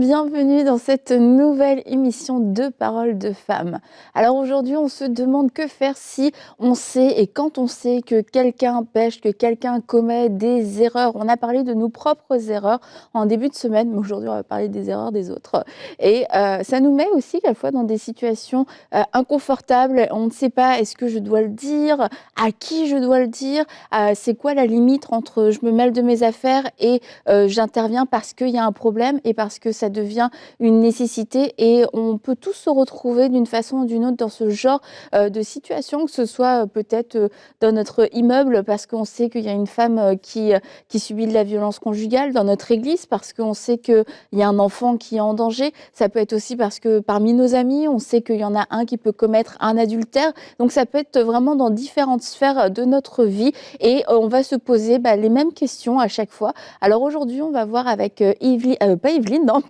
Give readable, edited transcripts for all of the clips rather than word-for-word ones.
bienvenue dans cette nouvelle émission de Paroles de femmes. Alors aujourd'hui, on se demande que faire si on sait et quand on sait que quelqu'un pêche, que quelqu'un commet des erreurs. On a parlé de nos propres erreurs en début de semaine, mais aujourd'hui, on va parler des erreurs des autres. Et ça nous met aussi quelquefois dans des situations inconfortables. On ne sait pas, est-ce que je dois le dire, à qui je dois le dire, c'est quoi la limite entre je me mêle de mes affaires et j'interviens parce qu'il y a un problème et parce que ça devient une nécessité, et on peut tous se retrouver d'une façon ou d'une autre dans ce genre de situation, que ce soit peut-être dans notre immeuble parce qu'on sait qu'il y a une femme qui subit de la violence conjugale, dans notre église parce qu'on sait qu'il y a un enfant qui est en danger. Ça peut être aussi parce que parmi nos amis, on sait qu'il y en a un qui peut commettre un adultère. Donc ça peut être vraiment dans différentes sphères de notre vie, et on va se poser les mêmes questions à chaque fois. Alors aujourd'hui, on va voir avec Yveline, pas Yveline, non.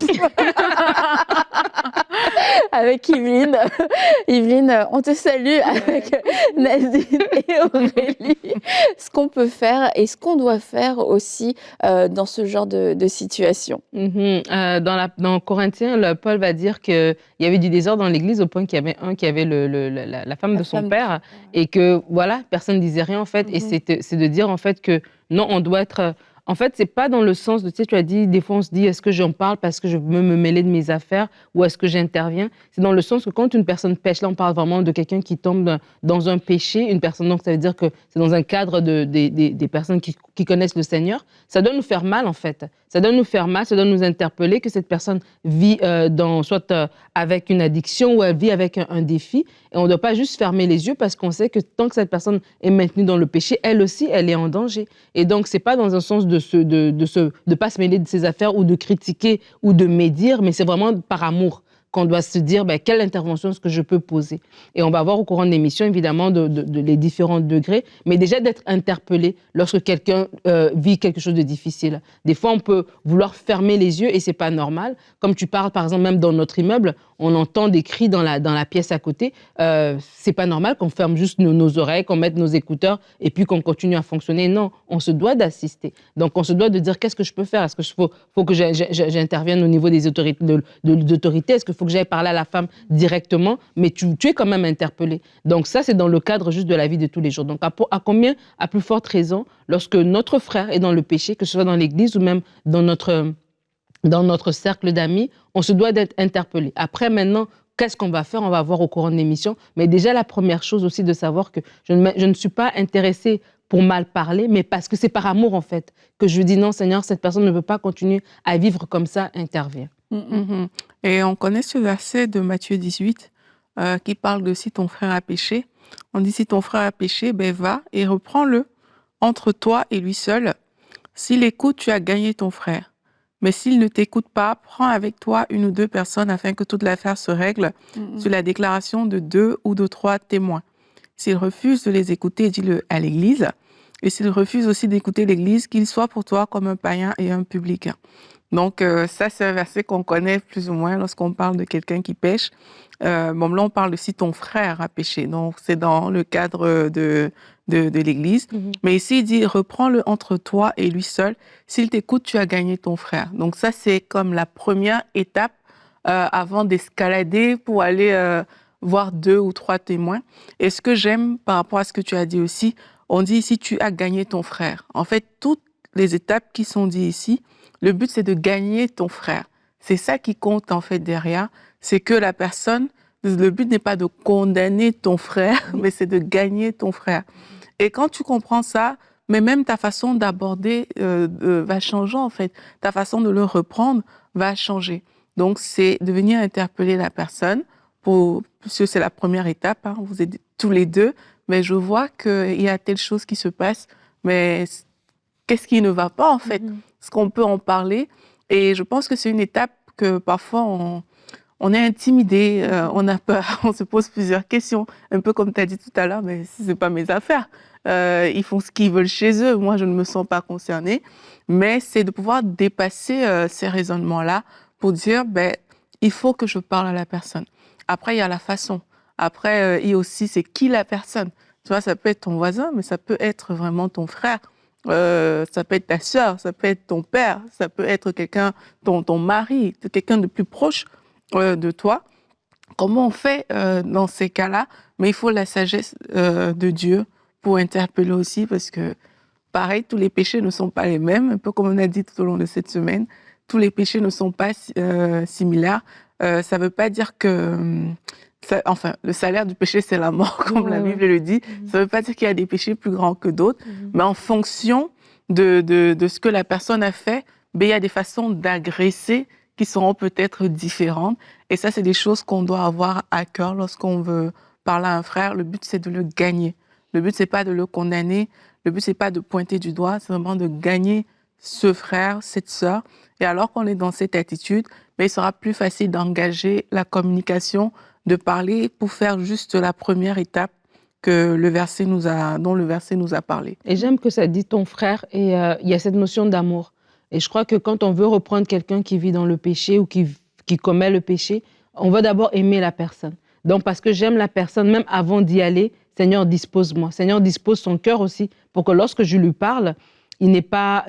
Avec Yveline. Yveline, on te salue avec Nadine et Aurélie. Ce qu'on peut faire et ce qu'on doit faire aussi dans ce genre de situation. Dans Corinthiens, Paul va dire qu'il y avait du désordre dans l'église au point qu'il y avait un qui avait la femme de son père, et que voilà, personne ne disait rien en fait. Et c'est de dire en fait que non, on doit être... En fait, c'est pas dans le sens de, tu sais, tu as dit, des fois on se dit, est-ce que j'en parle parce que je veux me mêler de mes affaires ou est-ce que j'interviens? C'est dans le sens que quand une personne pêche, là on parle vraiment de quelqu'un qui tombe dans un péché, une personne, donc ça veut dire que c'est dans un cadre des personnes qui connaissent le Seigneur, ça doit nous faire mal en fait. Ça doit nous faire mal, ça doit nous interpeller que cette personne vit soit avec une addiction ou elle vit avec un défi, et on ne doit pas juste fermer les yeux parce qu'on sait que tant que cette personne est maintenue dans le péché, elle aussi, elle est en danger. Et donc, c'est pas dans un sens de pas se mêler de ses affaires ou de critiquer ou de médire, mais c'est vraiment par amour qu'on doit se dire quelle intervention est-ce que je peux poser. Et on va voir au courant de l'émission, évidemment, les différents degrés, mais déjà d'être interpellé lorsque quelqu'un vit quelque chose de difficile. Des fois, on peut vouloir fermer les yeux et c'est pas normal. Comme tu parles, par exemple, même dans notre immeuble, on entend des cris dans la pièce à côté. C'est pas normal qu'on ferme juste nos oreilles, qu'on mette nos écouteurs et puis qu'on continue à fonctionner. Non, on se doit d'assister. Donc, on se doit de dire qu'est-ce que je peux faire? Est-ce qu'il faut que j'intervienne au niveau des autorités, d'autorité? Est-ce qu'il faut que j'aille parler à la femme directement? Mais tu es quand même interpellé. Donc, ça, c'est dans le cadre juste de la vie de tous les jours. Donc, à combien, à plus forte raison, lorsque notre frère est dans le péché, que ce soit dans l'église ou même dans notre cercle d'amis, on se doit d'être interpellé. Après, maintenant, qu'est-ce qu'on va faire? On va voir au courant de l'émission. Mais déjà, la première chose aussi de savoir que je ne suis pas intéressée pour mal parler, mais parce que c'est par amour, en fait, que je dis non, Seigneur, cette personne ne peut pas continuer à vivre comme ça, intervient. Et on connaît ce verset de Matthieu 18 qui parle de si ton frère a péché. On dit si ton frère a péché, va et reprends-le entre toi et lui seul. S'il écoute, tu as gagné ton frère. Mais s'il ne t'écoute pas, prends avec toi une ou deux personnes afin que toute l'affaire se règle sur la déclaration de 2 ou de 3 témoins. S'il refuse de les écouter, dis-le à l'Église. Et s'il refuse aussi d'écouter l'Église, qu'il soit pour toi comme un païen et un publicain. Donc, ça, c'est un verset qu'on connaît plus ou moins lorsqu'on parle de quelqu'un qui pêche. Là, on parle de si ton frère a péché. Donc, c'est dans le cadre de l'Église. Mais ici, il dit, reprends-le entre toi et lui seul. S'il t'écoute, tu as gagné ton frère. Donc, ça, c'est comme la première étape avant d'escalader pour aller voir 2 ou 3 témoins. Et ce que j'aime par rapport à ce que tu as dit aussi, on dit ici, tu as gagné ton frère. En fait, toutes les étapes qui sont dites ici, le but, c'est de gagner ton frère. C'est ça qui compte, en fait, derrière. C'est que la personne, le but n'est pas de condamner ton frère, mais c'est de gagner ton frère. Et quand tu comprends ça, mais même ta façon d'aborder va changer, en fait. Ta façon de le reprendre va changer. Donc, c'est de venir interpeller la personne, puisque c'est la première étape, hein, vous êtes tous les deux, mais je vois qu'il y a telle chose qui se passe, mais qu'est-ce qui ne va pas, en fait? Est-ce qu'on peut en parler? Et je pense que c'est une étape que parfois on est intimidé, on a peur, on se pose plusieurs questions. Un peu comme tu as dit tout à l'heure, mais ce n'est pas mes affaires. Ils font ce qu'ils veulent chez eux. Moi, je ne me sens pas concernée. Mais c'est de pouvoir dépasser ces raisonnements-là pour dire, il faut que je parle à la personne. Après, il y a la façon. Après, il y a aussi, c'est qui la personne? Tu vois, ça peut être ton voisin, mais ça peut être vraiment ton frère ça peut être ta sœur, ça peut être ton père, ça peut être quelqu'un, ton mari, quelqu'un de plus proche de toi. Comment on fait dans ces cas-là? Mais il faut la sagesse de Dieu pour interpeller aussi, parce que, pareil, tous les péchés ne sont pas les mêmes, un peu comme on a dit tout au long de cette semaine. Tous les péchés ne sont pas similaires. Ça ne veut pas dire que... enfin, le salaire du péché, c'est la mort, comme la Bible le dit. Ça ne veut pas dire qu'il y a des péchés plus grands que d'autres, mais en fonction de ce que la personne a fait, ben, il y a des façons d'agresser qui seront peut-être différentes. Et ça, c'est des choses qu'on doit avoir à cœur lorsqu'on veut parler à un frère. Le but, c'est de le gagner. Le but, c'est pas de le condamner. Le but, c'est pas de pointer du doigt. C'est vraiment de gagner ce frère, cette sœur. Et alors qu'on est dans cette attitude, ben, il sera plus facile d'engager la communication, de parler pour faire juste la première étape que dont le verset nous a parlé. Et j'aime que ça dit ton frère, et il y a cette notion d'amour. Et je crois que quand on veut reprendre quelqu'un qui vit dans le péché ou qui commet le péché, on va d'abord aimer la personne. Donc, parce que j'aime la personne, même avant d'y aller, Seigneur, dispose-moi. Seigneur, dispose son cœur aussi pour que lorsque je lui parle, il n'est pas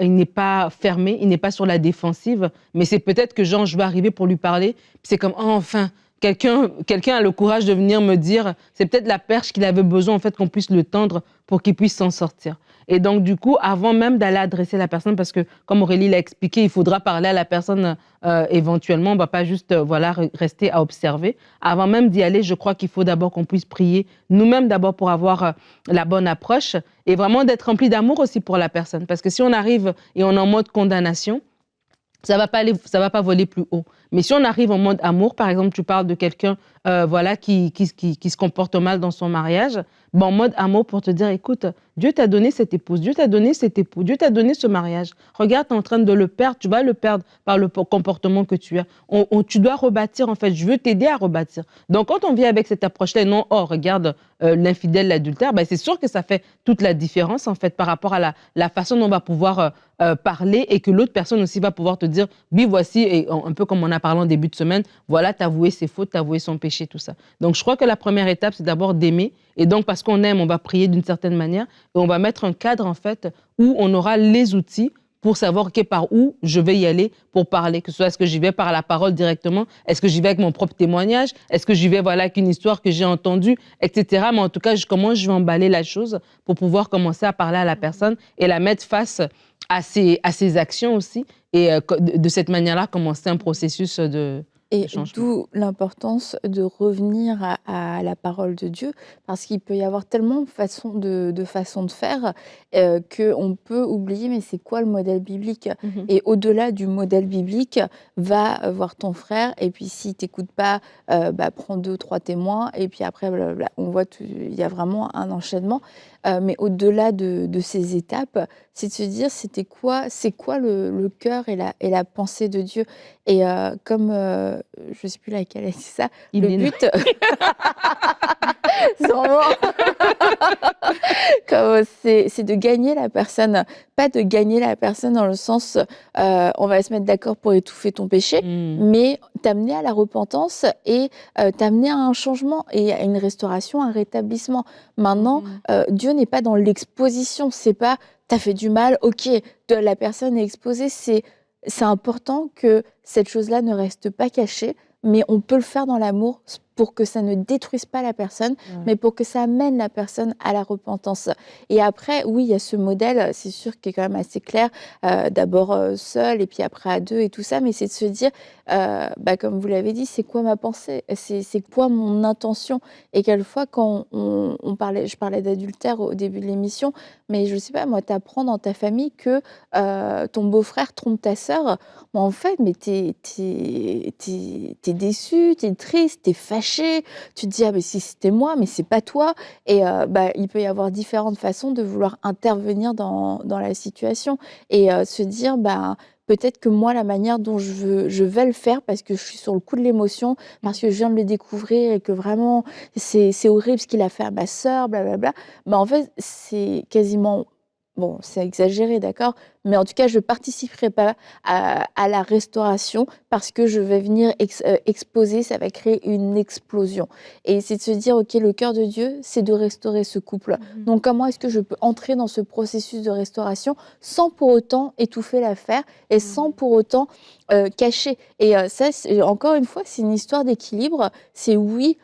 fermé, il n'est pas sur la défensive, mais c'est peut-être que genre, je vais arriver pour lui parler, puis c'est comme, oh, enfin, quelqu'un a le courage de venir me dire, c'est peut-être la perche qu'il avait besoin, en fait, qu'on puisse le tendre pour qu'il puisse s'en sortir. Et donc, du coup, avant même d'aller adresser la personne, parce que, comme Aurélie l'a expliqué, il faudra parler à la personne éventuellement, on ne va pas juste voilà, rester à observer. Avant même d'y aller, je crois qu'il faut d'abord qu'on puisse prier, nous-mêmes d'abord pour avoir la bonne approche, et vraiment d'être rempli d'amour aussi pour la personne. Parce que si on arrive et on est en mode condamnation, ça va pas voler plus haut. Mais si on arrive en mode amour, par exemple, tu parles de quelqu'un voilà, qui se comporte mal dans son mariage, ben, en mode amour pour te dire, écoute, Dieu t'a donné cette épouse, Dieu t'a donné cet époux, Dieu t'a donné ce mariage. Regarde, tu es en train de le perdre, tu vas le perdre par le comportement que tu as. Tu dois rebâtir, en fait, je veux t'aider à rebâtir. Donc, quand on vient avec cette approche-là, et non, oh, regarde, l'infidèle, l'adultère, ben, c'est sûr que ça fait toute la différence, en fait, par rapport à la façon dont on va pouvoir parler, et que l'autre personne aussi va pouvoir te dire, oui, voici, et un peu comme on a parlé en début de semaine, voilà, t'avouer ses fautes, t'avouer son péché, tout ça. Donc, je crois que la première étape, c'est d'abord d'aimer. Et donc, parce qu'on aime, on va prier d'une certaine manière, et on va mettre un cadre, en fait, où on aura les outils pour savoir par où je vais y aller pour parler. Que ce soit, est-ce que j'y vais par la parole directement? Est-ce que j'y vais avec mon propre témoignage? Est-ce que j'y vais voilà, avec une histoire que j'ai entendue, etc. Mais en tout cas, comment je vais emballer la chose pour pouvoir commencer à parler à la personne et la mettre face à ses actions aussi. Et de cette manière-là, commencer un processus de changement. D'où l'importance de revenir à la parole de Dieu, parce qu'il peut y avoir tellement de façons de faire qu'on peut oublier, mais c'est quoi le modèle biblique? Et au-delà du modèle biblique, va voir ton frère, et puis si tu n'écoutes pas, prends 2 ou 3 témoins, et puis après, blablabla. On voit, il y a vraiment un enchaînement. Mais au-delà de ces étapes, c'est de se dire, c'est quoi le cœur et la pensée de Dieu? Et comme, je ne sais plus laquelle a dit ça, le but c'est de gagner la personne. Pas de gagner la personne dans le sens, on va se mettre d'accord pour étouffer ton péché, mais t'amener à la repentance et t'amener à un changement et à une restauration, un rétablissement. Maintenant, Dieu n'est pas dans l'exposition, c'est pas « t'as fait du mal, ok, la personne est exposée », c'est important que cette chose-là ne reste pas cachée, mais on peut le faire dans l'amour pour que ça ne détruise pas la personne, mais pour que ça amène la personne à la repentance. Et après, oui, il y a ce modèle, c'est sûr, qui est quand même assez clair, d'abord seul, et puis après à deux, et tout ça, mais c'est de se dire, comme vous l'avez dit, c'est quoi ma pensée? C'est quoi mon intention? Et quelquefois, quand je parlais d'adultère au début de l'émission, mais je sais pas, moi, t'apprends dans ta famille que ton beau-frère trompe ta sœur, mais en fait, mais t'es déçu, t'es triste, t'es fâché, tu te dis, ah mais si c'était moi, mais c'est pas toi. Et il peut y avoir différentes façons de vouloir intervenir dans la situation et se dire, peut-être que moi, la manière dont je vais le faire, parce que je suis sur le coup de l'émotion, parce que je viens de le découvrir et que vraiment, c'est horrible ce qu'il a fait à ma sœur, blablabla. En fait, c'est quasiment bon, c'est exagéré, d'accord? Mais en tout cas, je participerai pas à la restauration parce que je vais venir exposer, ça va créer une explosion. Et c'est de se dire: «OK, le cœur de Dieu, c'est de restaurer ce couple. Mmh. Donc comment est-ce que je peux entrer dans ce processus de restauration sans pour autant étouffer l'affaire et sans Mmh. pour autant, cacher?» Et ça, c'est encore une fois, c'est une histoire d'équilibre. C'est oui,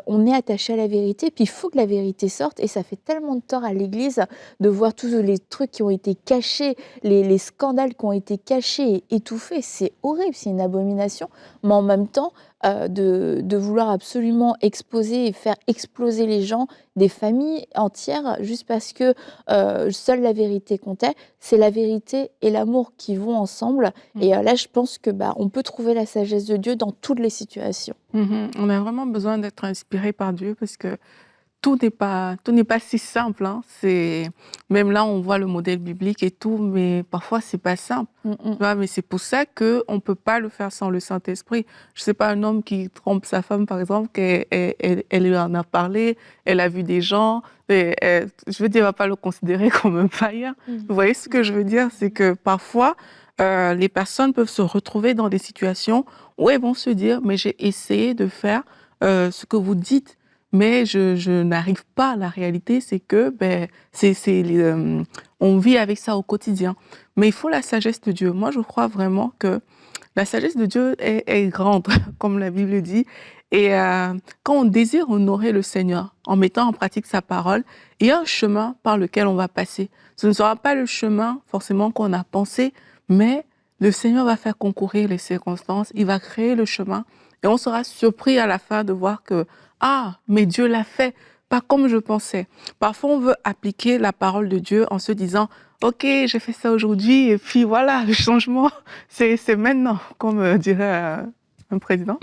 on est attaché à la vérité, puis il faut que la vérité sorte et ça fait tellement de tort à l'Église de voir tous les trucs qui ont été cachés, les scandales qui ont été cachés et étouffés. C'est horrible, c'est une abomination. Mais en même temps, de vouloir absolument exposer et faire exploser les gens, des familles entières, juste parce que seule la vérité comptait. C'est la vérité et l'amour qui vont ensemble. Et là, je pense que on peut trouver la sagesse de Dieu dans toutes les situations. On a vraiment besoin d'être inspiré par Dieu parce que tout n'est pas si simple, hein. Même là, on voit le modèle biblique et tout, mais parfois, c'est pas simple. Mm, Tu mm. vois, mais c'est pour ça qu'on ne peut pas le faire sans le Saint-Esprit. Je sais pas, un homme qui trompe sa femme, par exemple, elle lui en a parlé, elle a vu des gens, et je veux dire, elle va pas le considérer comme un païen. Vous voyez ce que je veux dire? C'est que parfois, les personnes peuvent se retrouver dans des situations où elles vont se dire, mais j'ai essayé de faire ce que vous dites, mais je n'arrive pas. La réalité, c'est que on vit avec ça au quotidien. Mais il faut la sagesse de Dieu. Moi, je crois vraiment que la sagesse de Dieu est grande, comme la Bible dit. Et quand on désire honorer le Seigneur en mettant en pratique sa parole, il y a un chemin par lequel on va passer. Ce ne sera pas le chemin forcément qu'on a pensé, mais le Seigneur va faire concourir les circonstances, il va créer le chemin et on sera surpris à la fin de voir que ah, mais Dieu l'a fait, pas comme je pensais. Parfois, on veut appliquer la parole de Dieu en se disant, OK, j'ai fait ça aujourd'hui, et puis voilà, le changement, c'est maintenant, comme dirait un président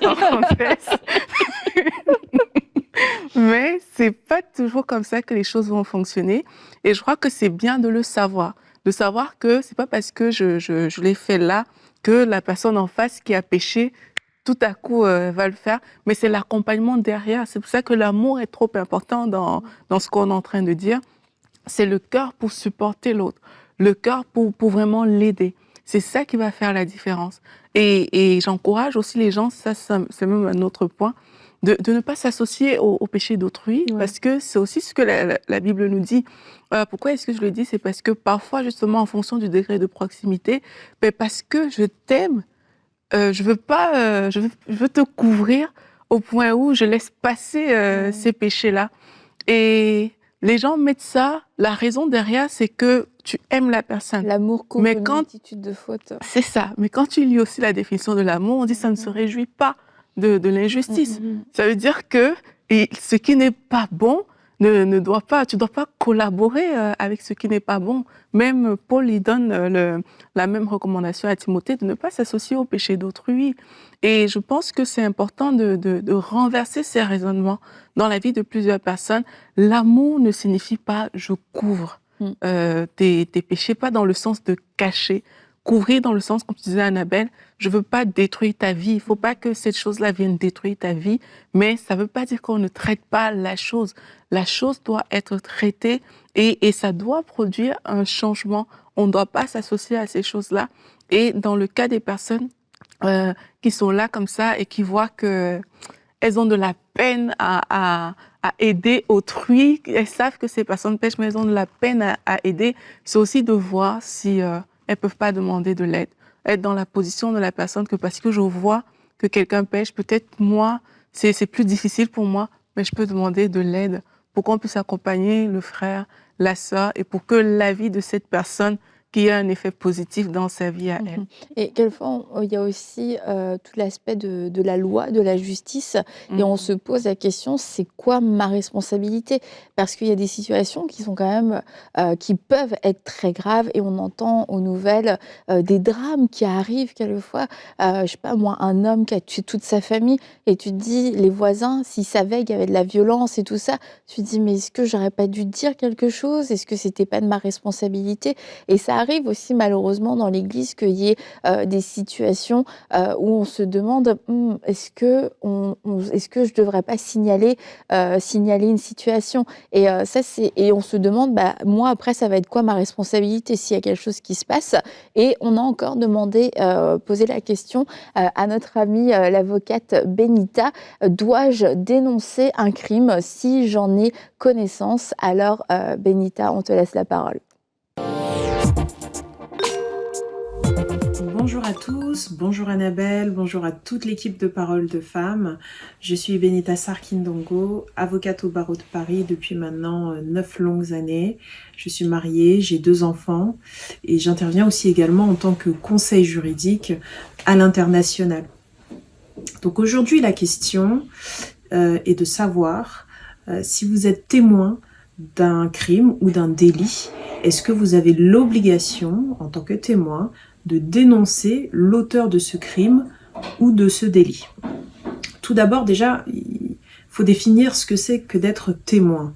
en française. Mais c'est pas toujours comme ça que les choses vont fonctionner. Et je crois que c'est bien de le savoir. De savoir que c'est pas parce que je l'ai fait là que la personne en face qui a péché tout à coup va le faire, mais c'est l'accompagnement derrière. C'est pour ça que l'amour est trop important dans ce qu'on est en train de dire. C'est le cœur pour supporter l'autre, le cœur pour vraiment l'aider. C'est ça qui va faire la différence. Et j'encourage aussi les gens, ça c'est même un autre point, de ne pas s'associer au péché d'autrui, Ouais. parce que c'est aussi ce que la Bible nous dit. Pourquoi est-ce que je le dis? C'est parce que parfois, justement, en fonction du degré de proximité, parce que je t'aime, je veux pas, je veux te couvrir au point où je laisse passer ces péchés-là. Et les gens mettent ça, la raison derrière, c'est que tu aimes la personne. L'amour couvre Mais une quand multitude de fautes. c'est ça, mais quand tu lis aussi la définition de l'amour, on dit ça ne se réjouit pas de l'injustice. Ça veut dire que ce qui n'est pas bon ne doit pas, tu dois pas collaborer avec ce qui n'est pas bon. Même Paul, il donne la même recommandation à Timothée de ne pas s'associer au péché d'autrui. Et je pense que c'est important de renverser ces raisonnements dans la vie de plusieurs personnes. L'amour ne signifie pas je couvre tes péchés, pas dans le sens de cacher, couvrir dans le sens, comme tu disais Annabelle, je veux pas détruire ta vie, il faut pas que cette chose-là vienne détruire ta vie, mais ça veut pas dire qu'on ne traite pas la chose. La chose doit être traitée et ça doit produire un changement. On ne doit pas s'associer à ces choses-là. Et dans le cas des personnes qui sont là comme ça et qui voient que elles ont de la peine à aider autrui, elles savent que ces personnes pêchent, mais elles ont de la peine à aider, c'est aussi de voir si elles peuvent pas demander de l'aide. Être dans la position de la personne que parce que je vois que quelqu'un pêche, peut-être moi, c'est plus difficile pour moi, mais je peux demander de l'aide pour qu'on puisse accompagner le frère, la sœur, et pour que la vie de cette personne qui ait un effet positif dans sa vie à elle. Et quelquefois, il y a aussi tout l'aspect de la loi, de la justice, et on se pose la question, c'est quoi ma responsabilité? Parce qu'il y a des situations qui sont quand même, qui peuvent être très graves, et on entend aux nouvelles des drames qui arrivent quelquefois. Je sais pas moi, un homme qui a tué toute sa famille, et tu te dis, les voisins, s'ils savaient qu'il y avait de la violence et tout ça, tu te dis, mais est-ce que j'aurais pas dû dire quelque chose? Est-ce que c'était pas de ma responsabilité? Et ça arrive aussi malheureusement dans l'Église qu'il y ait des situations où on se demande est-ce que je ne devrais pas signaler une situation et on se demande moi après ça va être quoi ma responsabilité s'il y a quelque chose qui se passe et on a encore posé la question à notre amie l'avocate Benita, dois-je dénoncer un crime si j'en ai connaissance? Alors Benita, on te laisse la parole. Bonjour à tous, bonjour Annabelle, bonjour à toute l'équipe de Parole de Femmes. Je suis Benita Sarkindongo, avocate au barreau de Paris depuis maintenant 9 longues années. Je suis mariée, j'ai 2 enfants et j'interviens aussi également en tant que conseil juridique à l'international. Donc aujourd'hui, la question est de savoir si vous êtes témoin d'un crime ou d'un délit, est-ce que vous avez l'obligation, en tant que témoin, de dénoncer l'auteur de ce crime ou de ce délit? Tout d'abord, déjà, il faut définir ce que c'est que d'être témoin.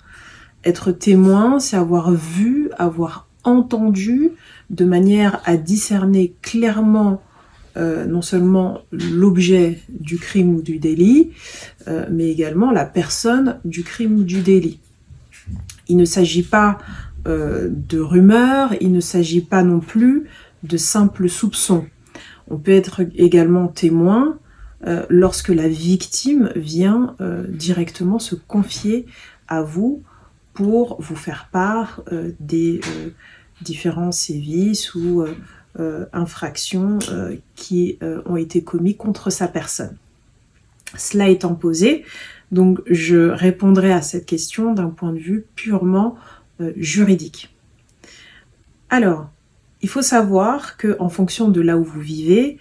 Être témoin, c'est avoir vu, avoir entendu, de manière à discerner clairement non seulement l'objet du crime ou du délit, mais également la personne du crime ou du délit. Il ne s'agit pas de rumeurs, il ne s'agit pas non plus de simples soupçons. On peut être également témoin lorsque la victime vient directement se confier à vous pour vous faire part des différents sévices ou infractions qui ont été commis contre sa personne. Cela étant posé, donc je répondrai à cette question d'un point de vue purement juridique. Alors, il faut savoir qu'en fonction de là où vous vivez,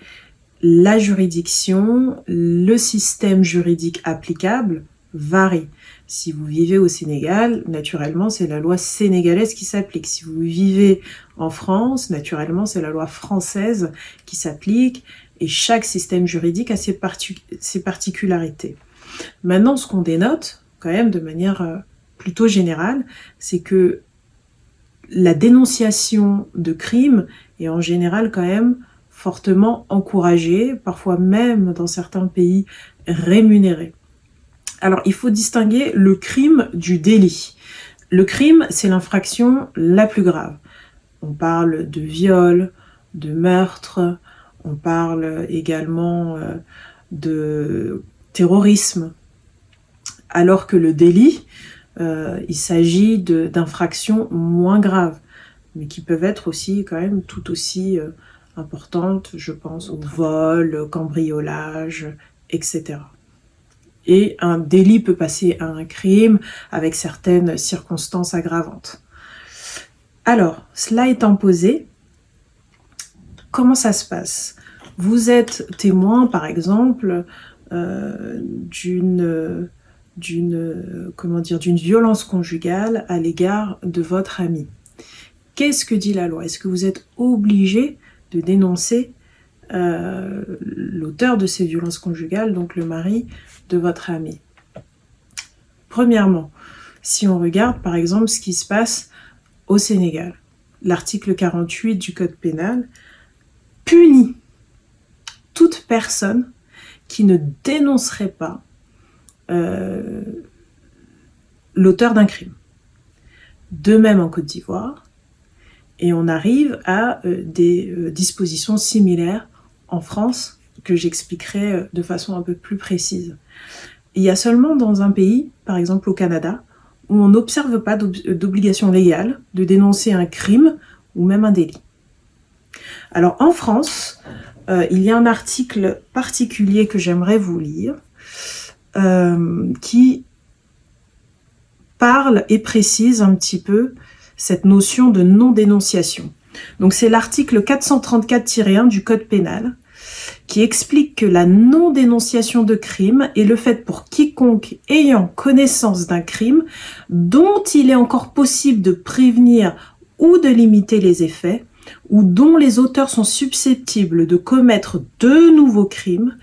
la juridiction, le système juridique applicable varie. Si vous vivez au Sénégal, naturellement, c'est la loi sénégalaise qui s'applique. Si vous vivez en France, naturellement, c'est la loi française qui s'applique et chaque système juridique a ses particularités. Maintenant, ce qu'on dénote, quand même, de manière plutôt générale, c'est que la dénonciation de crimes est en général quand même fortement encouragée, parfois même dans certains pays rémunérée. Alors, il faut distinguer le crime du délit. Le crime, c'est l'infraction la plus grave. On parle de viol, de meurtre, on parle également de terrorisme. Alors que le délit, il s'agit d'infractions moins graves, mais qui peuvent être aussi quand même tout aussi importantes, je pense au vol, cambriolage, etc. Et un délit peut passer à un crime avec certaines circonstances aggravantes. Alors, cela étant posé, comment ça se passe? Vous êtes témoin, par exemple, d'une violence conjugale à l'égard de votre ami. Qu'est-ce que dit la loi? Est-ce que vous êtes obligé de dénoncer l'auteur de ces violences conjugales, donc le mari de votre ami? Premièrement, si on regarde par exemple ce qui se passe au Sénégal, l'article 48 du Code pénal punit toute personne qui ne dénoncerait pas l'auteur d'un crime. De même en Côte d'Ivoire, et on arrive à des dispositions similaires en France que j'expliquerai de façon un peu plus précise. Il y a seulement dans un pays, par exemple au Canada, où on n'observe pas d'obligation légale de dénoncer un crime ou même un délit. Alors en France, il y a un article particulier que j'aimerais vous lire, qui parle et précise un petit peu cette notion de non-dénonciation. Donc c'est l'article 434-1 du Code pénal qui explique que la non-dénonciation de crime est le fait pour quiconque ayant connaissance d'un crime dont il est encore possible de prévenir ou de limiter les effets, ou dont les auteurs sont susceptibles de commettre de nouveaux crimes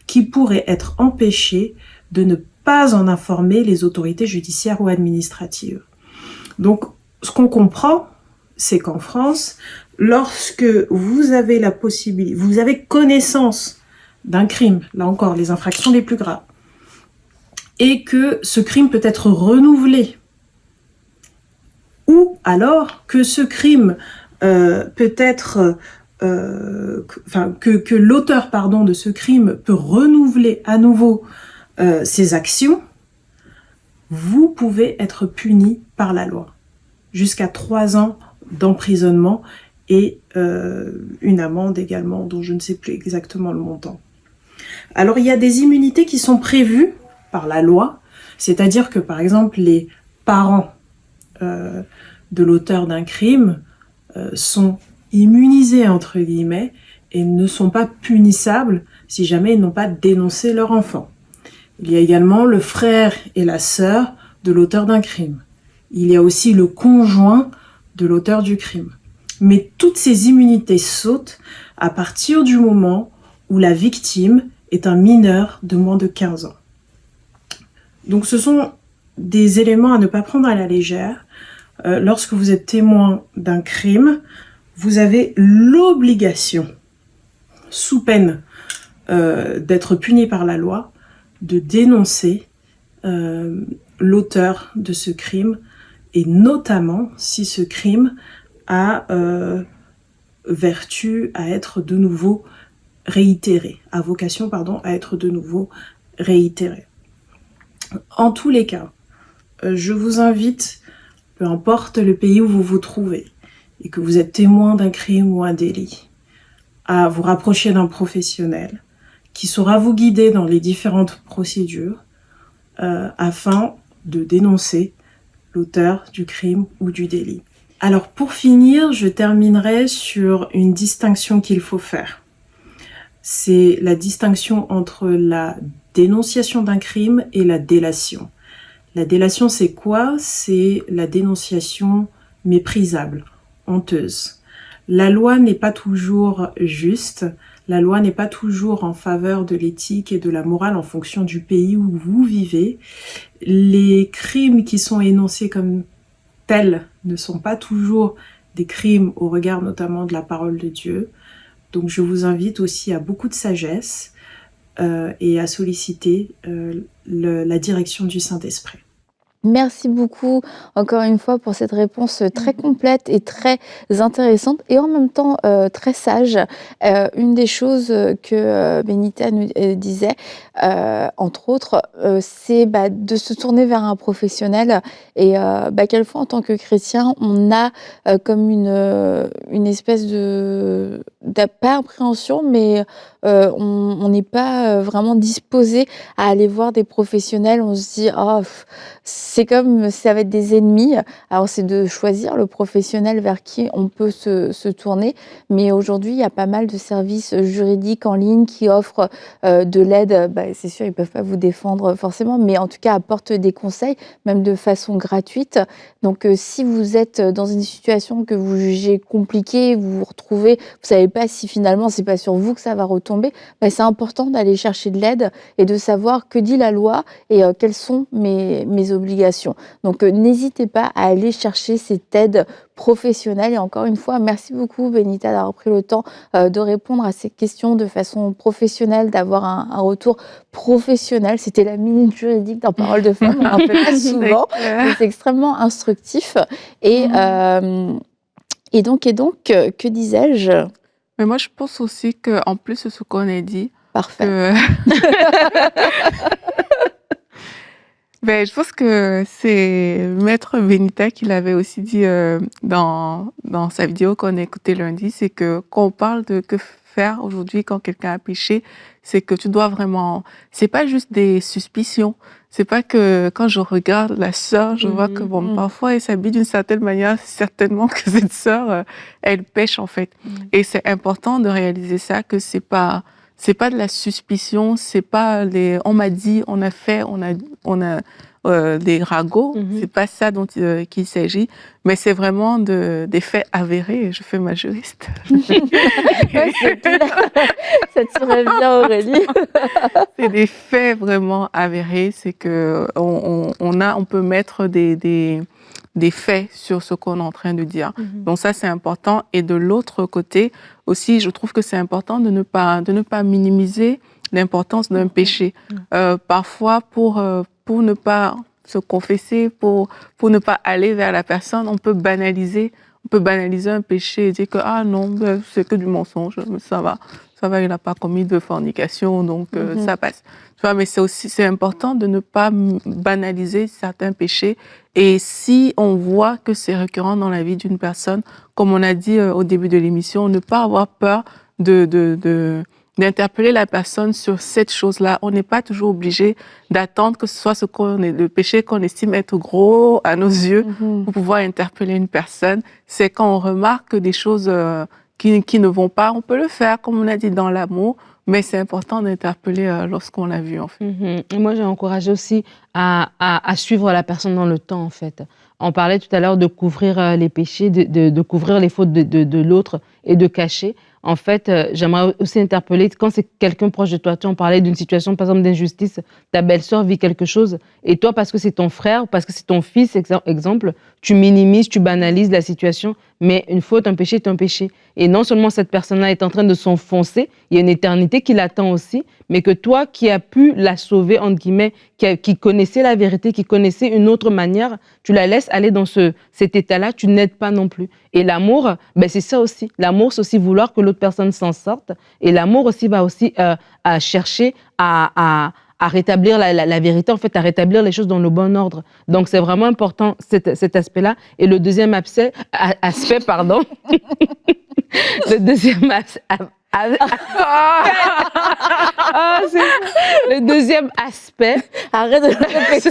qui pourraient être empêchés de ne pas en informer les autorités judiciaires ou administratives. Donc, ce qu'on comprend, c'est qu'en France, lorsque vous avez la possibilité, vous avez connaissance d'un crime, là encore, les infractions les plus graves, et que ce crime peut être renouvelé, ou alors que ce crime peut être, que l'auteur, de ce crime peut renouveler à nouveau ses actions, vous pouvez être puni par la loi. Jusqu'à 3 ans d'emprisonnement et une amende également, dont je ne sais plus exactement le montant. Alors, il y a des immunités qui sont prévues par la loi, c'est-à-dire que, par exemple, les parents de l'auteur d'un crime sont immunisés, entre guillemets, et ne sont pas punissables si jamais ils n'ont pas dénoncé leur enfant. Il y a également le frère et la sœur de l'auteur d'un crime. Il y a aussi le conjoint de l'auteur du crime. Mais toutes ces immunités sautent à partir du moment où la victime est un mineur de moins de 15 ans. Donc ce sont des éléments à ne pas prendre à la légère. Lorsque vous êtes témoin d'un crime, vous avez l'obligation, sous peine d'être puni par la loi, de dénoncer l'auteur de ce crime, et notamment si ce crime a vertu à être de nouveau réitéré, a vocation, à être de nouveau réitéré. En tous les cas, je vous invite, peu importe le pays où vous vous trouvez, et que vous êtes témoin d'un crime ou un délit, à vous rapprocher d'un professionnel qui saura vous guider dans les différentes procédures afin de dénoncer l'auteur du crime ou du délit. Alors pour finir, je terminerai sur une distinction qu'il faut faire. C'est la distinction entre la dénonciation d'un crime et la délation. La délation, c'est quoi? C'est la dénonciation méprisable, honteuse. La loi n'est pas toujours juste, la loi n'est pas toujours en faveur de l'éthique et de la morale en fonction du pays où vous vivez. Les crimes qui sont énoncés comme tels ne sont pas toujours des crimes au regard notamment de la parole de Dieu. Donc je vous invite aussi à beaucoup de sagesse et à solliciter la direction du Saint-Esprit. Merci beaucoup, encore une fois, pour cette réponse très complète et très intéressante et en même temps très sage. Une des choses que Benita nous disait, entre autres, c'est de se tourner vers un professionnel et quelquefois, en tant que chrétien, on a comme une espèce pas appréhension, mais on n'est pas vraiment disposé à aller voir des professionnels. On se dit, oh, c'est comme ça va être des ennemis. Alors, c'est de choisir le professionnel vers qui on peut se tourner. Mais aujourd'hui, il y a pas mal de services juridiques en ligne qui offrent de l'aide. C'est sûr, ils ne peuvent pas vous défendre forcément, mais en tout cas, apportent des conseils, même de façon gratuite. Donc, si vous êtes dans une situation que vous jugez compliquée, vous vous retrouvez, vous ne savez pas si finalement, ce n'est pas sur vous que ça va retomber, c'est important d'aller chercher de l'aide et de savoir que dit la loi et quelles sont mes obligations. Donc, n'hésitez pas à aller chercher cette aide professionnelle. Et encore une fois, merci beaucoup, Benita, d'avoir pris le temps de répondre à ces questions de façon professionnelle, d'avoir un retour professionnel. C'était la minute juridique dans Parole de Femme. On n'en fait pas souvent, mais c'est extrêmement instructif. Et donc, que disais-je? Mais moi, je pense aussi qu'en plus de ce qu'on a dit, parfait. Je pense que c'est Maître Benita qui l'avait aussi dit dans sa vidéo qu'on a écoutée lundi, c'est que quand on parle de que faire aujourd'hui quand quelqu'un a péché, c'est que tu dois vraiment... C'est pas juste des suspicions. C'est pas que quand je regarde la sœur, je vois que parfois elle s'habille d'une certaine manière, certainement que cette sœur, elle pêche en fait. Et c'est important de réaliser ça, que c'est pas de la suspicion, c'est pas on m'a dit, on a fait, on a des ragots, c'est pas ça dont qu'il s'agit, mais c'est vraiment des faits avérés. Je fais ma juriste. Ça tirait bien, Aurélie. C'est des faits vraiment avérés, c'est que on peut mettre des des faits sur ce qu'on est en train de dire. Donc ça, c'est important. Et de l'autre côté, aussi, je trouve que c'est important de ne pas minimiser l'importance d'un péché. Parfois, pour ne pas se confesser, pour ne pas aller vers la personne, on peut banaliser un péché et dire que ah non, c'est que du mensonge, ça va, il n'a pas commis de fornication, donc ça passe. Tu vois, mais c'est important de ne pas banaliser certains péchés. Et si on voit que c'est récurrent dans la vie d'une personne, comme on a dit au début de l'émission, ne pas avoir peur d'interpeller la personne sur cette chose-là. On n'est pas toujours obligé d'attendre que ce soit le péché qu'on estime être gros à nos yeux pour pouvoir interpeller une personne. C'est quand on remarque des choses qui ne vont pas, on peut le faire, comme on a dit, dans l'amour, mais c'est important d'interpeller lorsqu'on l'a vu, en fait. Moi, j'ai encouragé aussi à suivre la personne dans le temps, en fait. On parlait tout à l'heure de couvrir les péchés, de couvrir les fautes de l'autre et de cacher. En fait, j'aimerais aussi interpeller, quand c'est quelqu'un proche de toi, on parlait d'une situation, par exemple, d'injustice, ta belle-sœur vit quelque chose, et toi, parce que c'est ton frère, ou parce que c'est ton fils, exemple, tu minimises, tu banalises la situation, mais une faute, un péché est un péché. Et non seulement cette personne-là est en train de s'enfoncer, il y a une éternité qui l'attend aussi, mais que toi, qui as pu la sauver, entre guillemets, qui connaissait la vérité, qui connaissait une autre manière, tu la laisses aller dans cet état-là, tu n'aides pas non plus. Et l'amour, c'est ça aussi. L'amour, c'est aussi vouloir que l'autre personne s'en sorte. Et l'amour aussi va aussi à chercher à rétablir la vérité, en fait, à rétablir les choses dans le bon ordre. Donc, c'est vraiment important, cet aspect-là. Et le deuxième aspect, le deuxième le deuxième aspect, arrête de le répéter,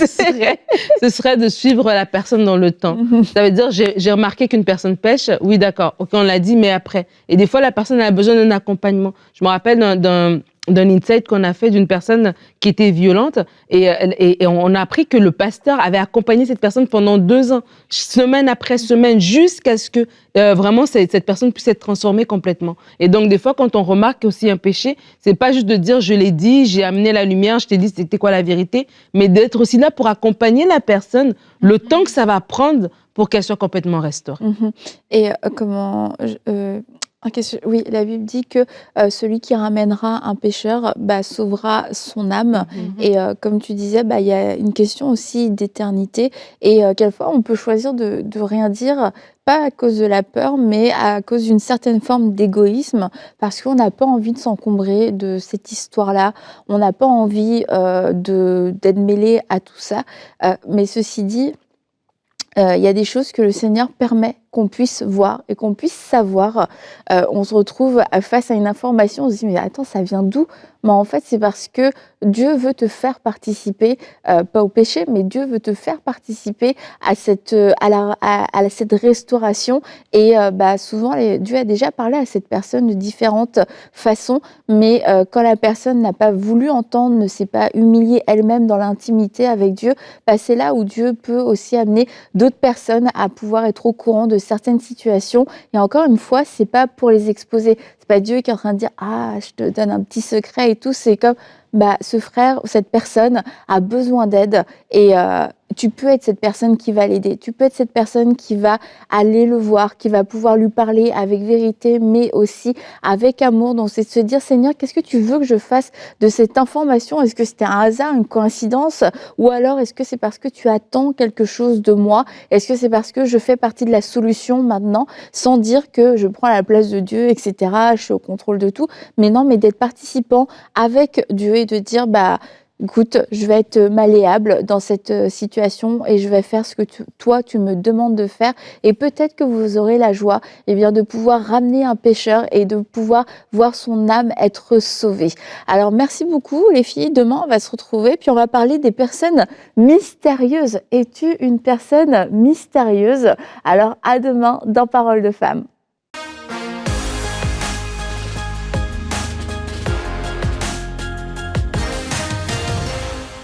ce serait de suivre la personne dans le temps. Ça veut dire, j'ai remarqué qu'une personne pêche, oui d'accord, ok, on l'a dit, mais après. Et des fois, la personne a besoin d'un accompagnement. Je me rappelle d'un insight qu'on a fait d'une personne qui était violente et on a appris que le pasteur avait accompagné cette personne pendant 2 ans, semaine après semaine, jusqu'à ce que vraiment cette personne puisse être transformée complètement. Et donc des fois, quand on remarque aussi un péché, c'est pas juste de dire je l'ai dit, j'ai amené la lumière, je t'ai dit c'était quoi la vérité, mais d'être aussi là pour accompagner la personne le temps que ça va prendre pour qu'elle soit complètement restaurée. Et oui, la Bible dit que celui qui ramènera un pécheur sauvera son âme. Et comme tu disais, il y a une question aussi d'éternité. Et quelquefois, on peut choisir de rien dire, pas à cause de la peur, mais à cause d'une certaine forme d'égoïsme, parce qu'on n'a pas envie de s'encombrer de cette histoire-là. On n'a pas envie d'être mêlé à tout ça. Mais ceci dit, il y a des choses que le Seigneur permet qu'on puisse voir et qu'on puisse savoir. On se retrouve face à une information, on se dit mais attends, ça vient d'où? Mais en fait, c'est parce que Dieu veut te faire participer, pas au péché, mais Dieu veut te faire participer à cette restauration. Et souvent, Dieu a déjà parlé à cette personne de différentes façons, mais quand la personne n'a pas voulu entendre, ne s'est pas humiliée elle-même dans l'intimité avec Dieu, c'est là où Dieu peut aussi amener d'autres personnes à pouvoir être au courant de certaines situations. Et encore une fois, c'est pas pour les exposer. C'est pas Dieu qui est en train de dire « Ah, je te donne un petit secret et tout ». C'est comme ce frère ou cette personne a besoin d'aide et tu peux être cette personne qui va l'aider. Tu peux être cette personne qui va aller le voir, qui va pouvoir lui parler avec vérité, mais aussi avec amour. Donc, c'est de se dire, Seigneur, qu'est-ce que tu veux que je fasse de cette information? Est-ce que c'était un hasard, une coïncidence? Ou alors, est-ce que c'est parce que tu attends quelque chose de moi? Est-ce que c'est parce que je fais partie de la solution maintenant, sans dire que je prends la place de Dieu, etc., je suis au contrôle de tout? Mais non, mais d'être participant avec Dieu et de dire, écoute, je vais être malléable dans cette situation et je vais faire ce que toi, tu me demandes de faire. Et peut-être que vous aurez la joie de pouvoir ramener un pécheur et de pouvoir voir son âme être sauvée. Alors, merci beaucoup les filles. Demain, on va se retrouver puis on va parler des personnes mystérieuses. Es-tu une personne mystérieuse? Alors, à demain dans Parole de Femme.